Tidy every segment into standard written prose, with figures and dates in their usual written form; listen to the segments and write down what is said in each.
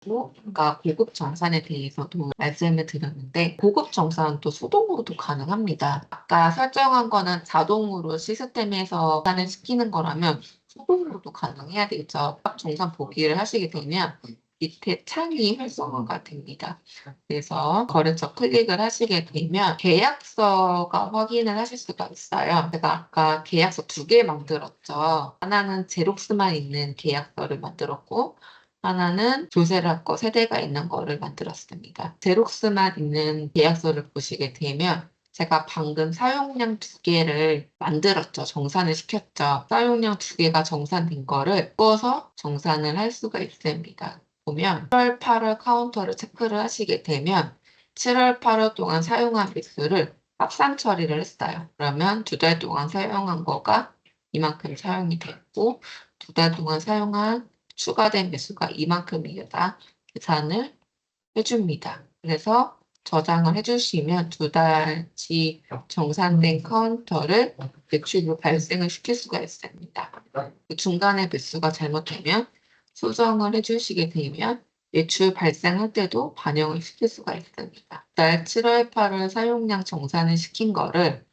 아까 고급 정산에 대해서도 말씀을 드렸는데 고급 정산도 수동으로도 가능합니다. 아까 설정한 거는 자동으로 시스템에서 정산을 시키는 거라면 수동으로도 가능해야 되죠. 정산 보기를 하시게 되면 밑에 창이 활성화가 됩니다. 그래서 거래처 클릭을 하시게 되면 계약서가 확인을 하실 수가 있어요. 제가 아까 계약서 2개 만들었죠. 하나는 제록스만 있는 계약서를 만들었고 하나는 조세라 거 3대가 있는 거를 만들었습니다. 제록스만 있는 계약서를 보시게 되면 제가 방금 사용량 2개를 만들었죠. 정산을 시켰죠. 사용량 2개가 정산된 거를 묶어서 정산을 할 수가 있습니다. 보면 7월, 8월 카운터를 체크를 하시게 되면 7월, 8월 동안 사용한 빗수를 합산 처리를 했어요. 그러면 2달 동안 사용한 거가 이만큼 사용이 됐고 2달 동안 사용한 추가된 매수가 이만큼이다 계산을 해줍니다. 그래서 저장을 해주시면 2달치 정산된 카운터를 매출로 발생을 시킬 수가 있습니다. 그 중간에 매수가 잘못되면 수정을 해주시게 되면 매출 발생할 때도 반영을 시킬 수가 있습니다. 달 7월, 8월 사용량 정산을 시킨 거를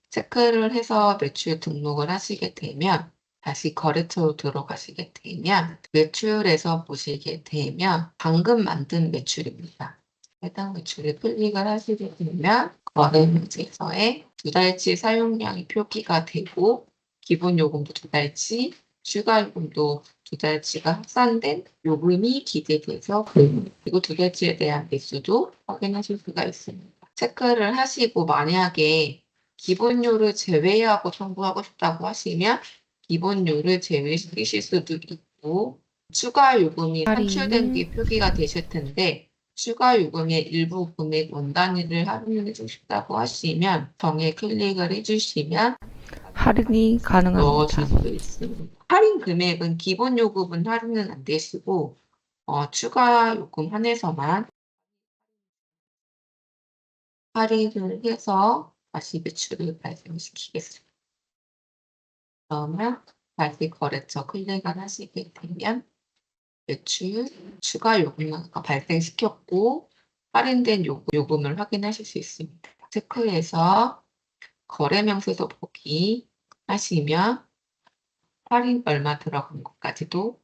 체크를 해서 매출 등록을 하시게 되면 다시 거래처로 들어가시게 되면 매출에서 보시게 되면 방금 만든 매출입니다. 해당 매출을 클릭을 하시게 되면 거래명세서에 2달치 사용량이 표기가 되고 기본 요금도 2달치, 추가 요금도 2달치가 합산된 요금이 기재돼서 그리고 2달치에 대한 매수도 확인하실 수가 있습니다. 체크를 하시고 만약에 기본료를 제외하고 청구하고 싶다고 하시면 기본료를 제외시키실 수도 있고 추가 요금이 산출된 게 표기가 되실 텐데 추가 요금의 일부 금액 원 단위를 할인해 주고 싶다고 하시면 정에 클릭을 해주시면 할인이 가능합니다. 넣어줄 수 있습니다. 할인 금액은 기본 요금은 할인은 안 되시고 추가 요금 한해서만 할인을 해서 다시 매출을 발생시키겠습니다. 그러면 다시 거래처 클릭을 하시게 되면 매출, 추가 요금을 발생시켰고 할인된 요금을 확인하실 수 있습니다. 체크해서 거래명세서 보기 하시면 할인 얼마 들어간 것까지도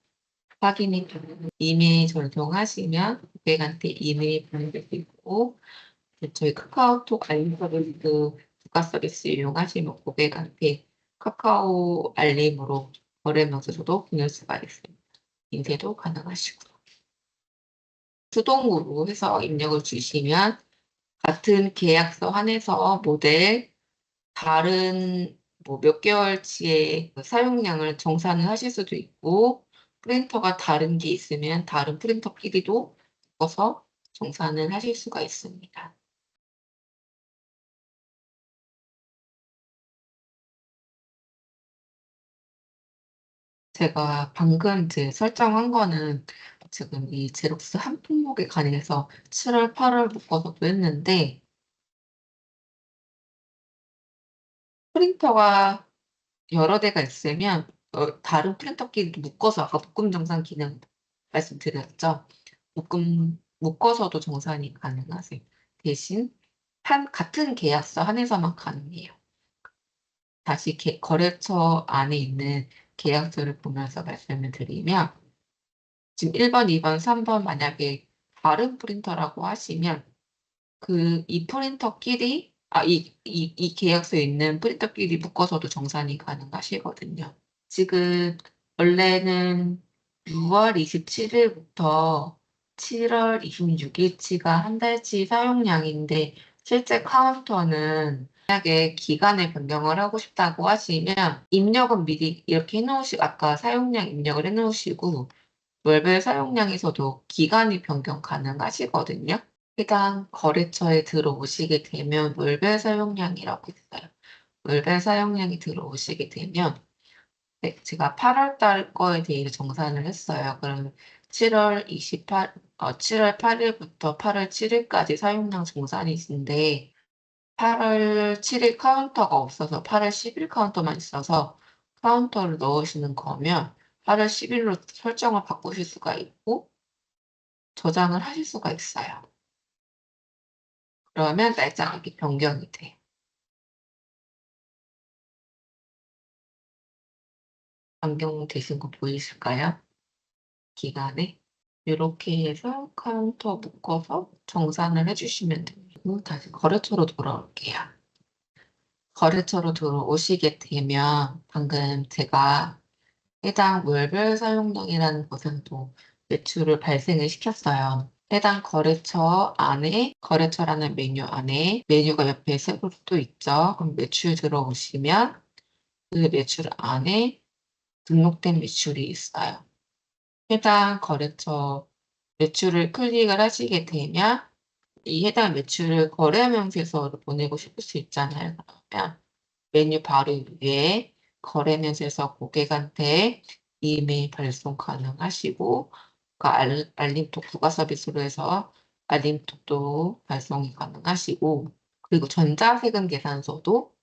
확인이 되고 이메일 전송하시면 고객한테 이메일 보내드리고 저희 카카오톡 알림 서비스 국가 서비스 이용하시면 고객한테 카카오 알림으로 거래명세서도 보낼 수가 있습니다. 인쇄도 가능하시고요. 수동으로 해서 입력을 주시면 같은 계약서 한해서 모델 다른 몇 개월치의 사용량을 정산을 하실 수도 있고 프린터가 다른 게 있으면 다른 프린터끼리도 묶어서 정산을 하실 수가 있습니다. 제가 방금 이제 설정한 거는 지금 이 제록스 한 품목에 관해서 7월, 8월 묶어서도 했는데 프린터가 여러 대가 있으면 다른 프린터끼리 묶어서 아까 묶음 정산 기능 말씀드렸죠. 묶어서도 정산이 가능하세요. 대신 같은 계약서 한해서만 가능해요. 다시 거래처 안에 있는 계약서를 보면서 말씀을 드리면 지금 1번, 2번, 3번 만약에 다른 프린터라고 하시면 이 프린터끼리 이 계약서에 있는 프린터끼리 묶어서도 정산이 가능하시거든요. 지금 원래는 6월 27일부터 7월 26일치가 한 달치 사용량인데 실제 카운터는 만약에 기간을 변경을 하고 싶다고 하시면 입력은 미리 이렇게 해놓으시고 아까 사용량 입력을 해놓으시고 월별 사용량에서도 기간이 변경 가능하시거든요. 해당 거래처에 들어오시게 되면 월별 사용량이라고 있어요. 월별 사용량이 들어오시게 되면 제가 8월 달 거에 대해 정산을 했어요. 그럼 7월 8일부터 8월 7일까지 사용량 정산이신데 8월 7일 카운터가 없어서 8월 10일 카운터만 있어서 카운터를 넣으시는 거면 8월 10일로 설정을 바꾸실 수가 있고 저장을 하실 수가 있어요. 그러면 날짜가 이렇게 변경이 돼요. 변경되신 거 보이실까요? 기간에. 이렇게 해서 카운터 묶어서 정산을 해주시면 됩니다. 다시 거래처로 돌아올게요. 거래처로 들어오시게 되면 방금 제가 해당 월별 사용량이라는 곳에서도 매출을 발생을 시켰어요. 해당 거래처 안에 거래처라는 메뉴 안에 메뉴가 옆에 세 그룹도 있죠. 그럼 매출 들어오시면 그 매출 안에 등록된 매출이 있어요. 해당 거래처 매출을 클릭을 하시게 되면 이 해당 매출을 거래 명세서로 보내고 싶을 수 있잖아요. 그러면 메뉴 바로 위에 거래 명세서 고객한테 이메일 발송 가능하시고 그 알림톡 부가 서비스로 해서 알림톡도 발송이 가능하시고 그리고 전자세금 계산서도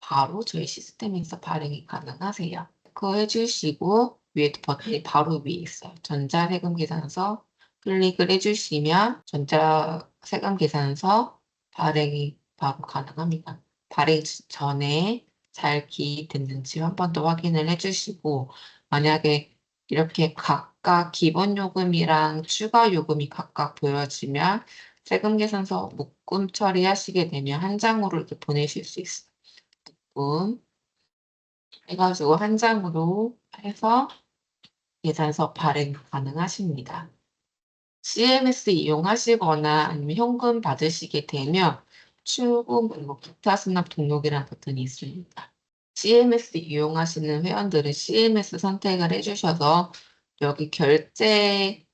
바로 저희 시스템에서 발행이 가능하세요. 그거 해주시고 위에 버튼이 바로 위에 있어요. 전자세금 계산서 클릭을 해주시면 전자세금 계산서 발행이 바로 가능합니다. 발행 전에 잘 기입됐는지 한 번 더 확인을 해주시고 만약에 이렇게 각각 기본 요금이랑 추가 요금이 각각 보여지면 세금 계산서 묶음 처리하시게 되면 한 장으로 이렇게 보내실 수 있어요. 묶음 해가지고 한 장으로 해서 계산서 발행 가능하십니다. CMS 이용하시거나 아니면 현금 받으시게 되면 출금 그리고 기타 수납 등록이라는 버튼이 있습니다. CMS 이용하시는 회원들은 CMS 선택을 해주셔서 여기 결제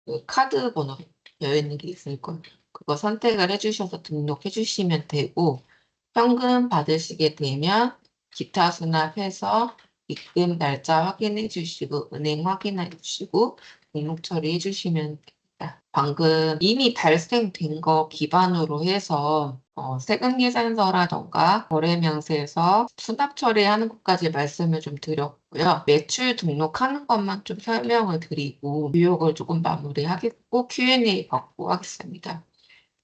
그 카드 번호 되어 있는 게 있을 거예요. 그거 선택을 해주셔서 등록해 주시면 되고 현금 받으시게 되면 기타 수납해서 입금 날짜 확인해 주시고 은행 확인해 주시고 등록 처리해 주시면 됩니다. 방금 이미 발생된 거 기반으로 해서 세금 계산서라던가 거래 명세서 수납 처리하는 것까지 말씀을 좀 드렸고요. 매출 등록하는 것만 좀 설명을 드리고 뉴욕을 조금 마무리하겠고 Q&A 받고 하겠습니다.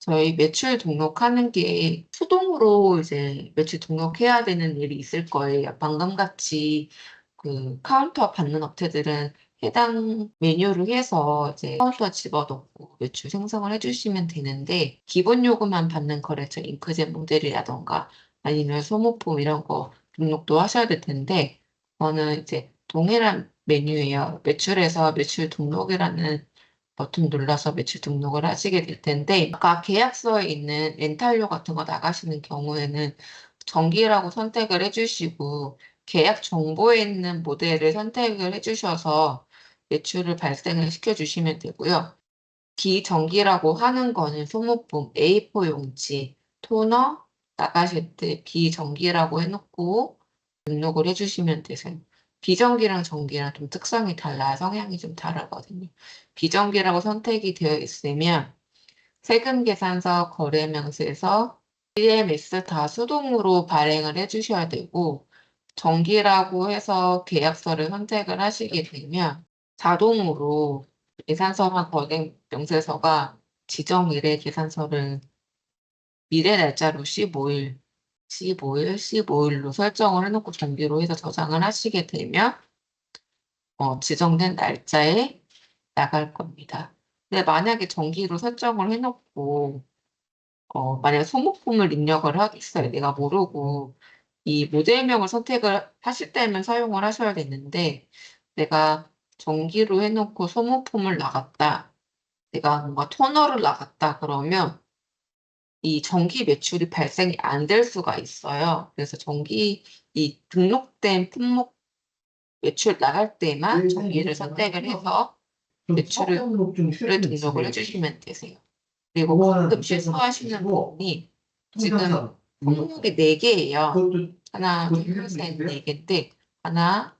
저희 매출 등록하는 게 수동으로 이제 매출 등록해야 되는 일이 있을 거예요. 방금 같이 그 카운터 받는 업체들은 해당 메뉴를 해서 이제 카운터 집어넣고 매출 생성을 해주시면 되는데 기본 요금만 받는 거래처 잉크젯 모델이라던가 아니면 소모품 이런 거 등록도 하셔야 될 텐데 저는 이제 동일한 메뉴예요. 매출에서 매출 등록이라는 버튼 눌러서 매출 등록을 하시게 될 텐데 아까 계약서에 있는 렌탈료 같은 거 나가시는 경우에는 정기라고 선택을 해주시고 계약 정보에 있는 모델을 선택을 해주셔서 매출을 발생을 시켜주시면 되고요. 비정기라고 하는 거는 소모품 A4 용지, 토너, 나가실 때 비정기라고 해놓고 등록을 해주시면 되세요. 비정기랑 정기랑 좀 특성이 달라 성향이 좀 다르거든요. 비정기라고 선택이 되어 있으면 세금 계산서 거래 명세서 CMS 다 수동으로 발행을 해주셔야 되고 정기라고 해서 계약서를 선택을 하시게 되면 자동으로 계산서만 거래 명세서가 지정 일의 계산서를 미래 날짜로 15일로 설정을 해놓고 정기로 해서 저장을 하시게 되면 지정된 날짜에 나갈 겁니다. 근데 만약에 정기로 설정을 해놓고 만약에 소모품을 입력을 하겠어요. 내가 모르고 이 모델명을 선택을 하실 때면 사용을 하셔야 되는데 내가 정기로 해놓고 소모품을 나갔다. 내가 뭔가 토너를 나갔다 그러면 이 정기 매출이 발생이 안 될 수가 있어요. 그래서 이 등록된 품목 매출 나갈 때만 정기를 선택을 해서 매출을 등록을 해주시면 되세요. 그리고 가끔 실수하시는 부분이 지금 품목이 4개예요. 하나, 둘, 셋, 4개인데 하나,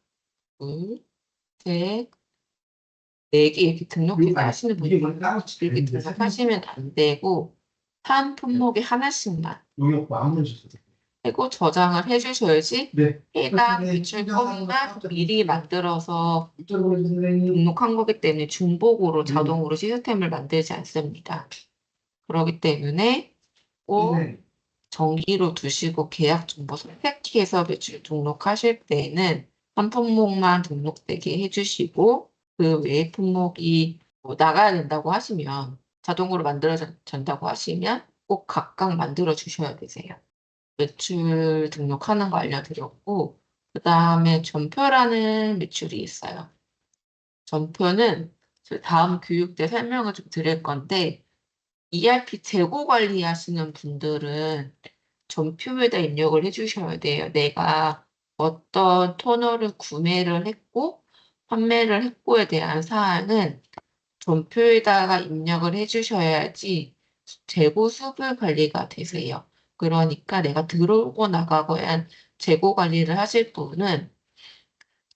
둘, 셋, 4개 이렇게 등록해서 하시는 분이 이렇게 등록하시면 안 되고 한 품목에 하나씩만 최고 저장을 해주셔야지 네. 해당 매출권만 미리 만들어서 등록한 거기 때문에 중복으로 자동으로 시스템을 만들지 않습니다. 그렇기 때문에 꼭 정기로 두시고 계약 정보 선택해서 매출 등록하실 때는 한 품목만 등록되게 해주시고 그 외의 품목이 뭐 나가야 된다고 하시면 자동으로 만들어진다고 하시면 꼭 각각 만들어 주셔야 되세요. 매출 등록하는 거 알려드렸고 그 다음에 전표라는 매출이 있어요. 전표는 저희 다음 교육 때 설명을 좀 드릴 건데 ERP 재고 관리하시는 분들은 전표에다 입력을 해주셔야 돼요. 내가 어떤 토너를 구매를 했고 판매를 했고에 대한 사항은 전표에다가 입력을 해주셔야지 재고 수급 관리가 되세요. 그러니까 내가 들어오고 나가고에 한 재고 관리를 하실 분은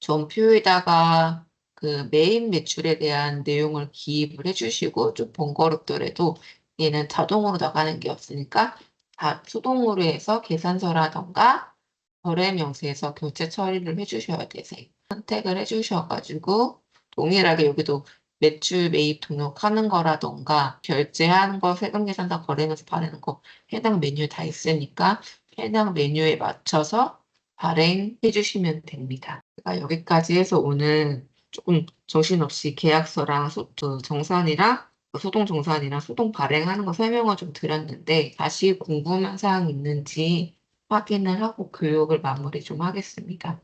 전표에다가 그 메인 매출에 대한 내용을 기입을 해주시고 좀 번거롭더라도 얘는 자동으로 나가는 게 없으니까 다 수동으로 해서 계산서라던가 거래 명세서 교체 처리를 해주셔야 되세요. 선택을 해주셔가지고 동일하게 여기도 매출 매입 등록하는 거라던가 결제하는 거 세금 계산서 거래 명세 발행하는 거 해당 메뉴 다 있으니까 해당 메뉴에 맞춰서 발행해 주시면 됩니다. 제가 여기까지 해서 오늘 조금 정신없이 계약서랑 정산이랑 소동 정산이랑 소동 발행하는 거 설명을 좀 드렸는데 다시 궁금한 사항 있는지 확인을 하고 교육을 마무리 좀 하겠습니다.